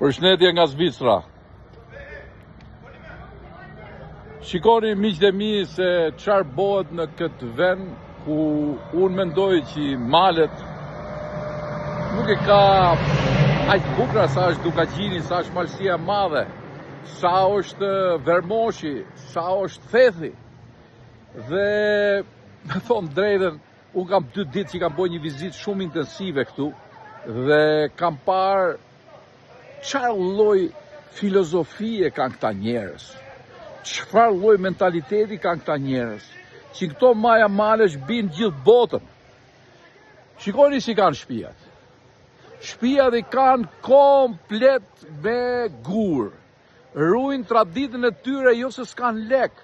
Përshëndetje nga Zvicra. Shikoni miqtë e mi se çfarë bëhet në këtë vend ku unë mendoj që malet nuk e ka aq bukra sa është Dukagjini, sa është Malësia e Madhe, sa është Vermoshi, sa është Thethi. Dhe me thonë drejtën, unë kam 2 ditë që kam bërë një vizitë shumë intensive këtu dhe kam parë çfarë lloj filozofie kanë këta njerëz, çfarë lloj mentaliteti kanë këta njerëz, që këto maja malesh bin gjithë botën. Shikoni si kanë shtëpiat. Shtëpiat i kanë komplet me gur. Ruajnë traditën e tyre jo se s'kan lek,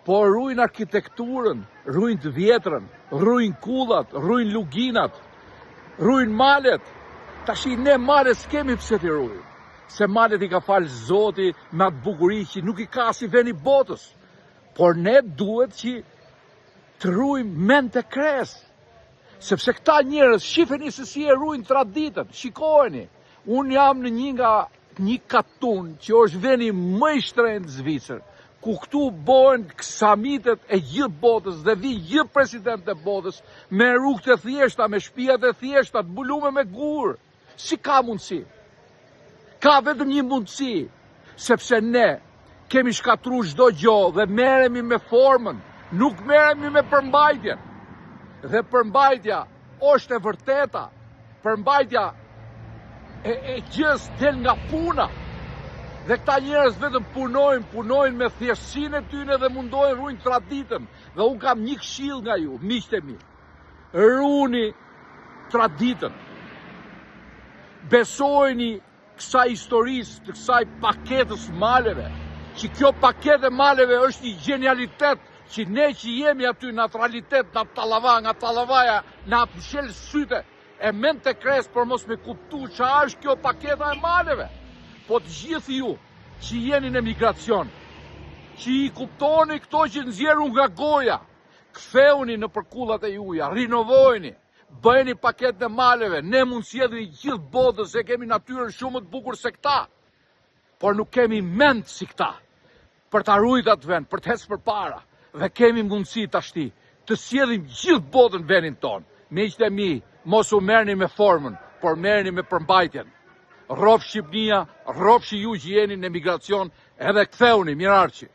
por ruajnë arkitekturën, ruajnë të vjetrën, ruajnë kullat, ruajnë luginat, ruajnë malet. Tashi ne malet s'kemi pse t'i ruajmë. Se malet i ka falë Zoti me atë bukuri që nuk i ka si veni botës. Por ne duhet që të ruajmë mend të kres. Sepse këta njerëz, shifeni se si e ruajnë traditën, shikojeni. Unë jam në një katun që është veni më i shtrenjtë Zvicër, ku këtu bëhen samitet e gjithë botës dhe vi gjithë president e botës me rrugët e thjeshta, me shtëpiat e thjeshta, të mbulume me gur. Si ka mundësi? Ka vetëm një mundësi, sepse ne kemi shkatru çdo gjë dhe merremi me formën, nuk merremi me përmbajtjen. Dhe përmbajtja është e vërteta, përmbajtja e gjës del nga puna. Dhe këta njerëz vetëm punojnë me thjeshtësinë e tyre dhe mundohen ruajnë traditën. Dhe unë kam një këshill nga ju, miqtë e mi. Ruani traditën. Besojeni kësaj historisë, të kësaj paketës maleve, që kjo paketë maleve është një genialitet, që ne që jemi aty naturalitet, nga Tallavaja, na pëshel syte, e mend të kres për mos me kuptu që është kjo paketa e maleve. Po të gjithë ju që jeni në migracion, që i kuptoni këto që nxjerru nga goja, ktheuni në përkullat e juja, rinovojeni, bëjeni paketë e maleve, ne mund sjellim gjithë botës se kemi natyrën shumë të bukur se këta, por nuk kemi mend si këta, për ta ruajtur atë vend, për të ecë përpara, dhe kemi mundësi tashti të sjellim gjithë botën vendin ton. Miqtë e mi, mos u merrni me formën, por merrni me përmbajtjen. Rrofsh Shqipnia, rrofshi ju që jeni në emigracion, edhe ktheuni, mirarçi.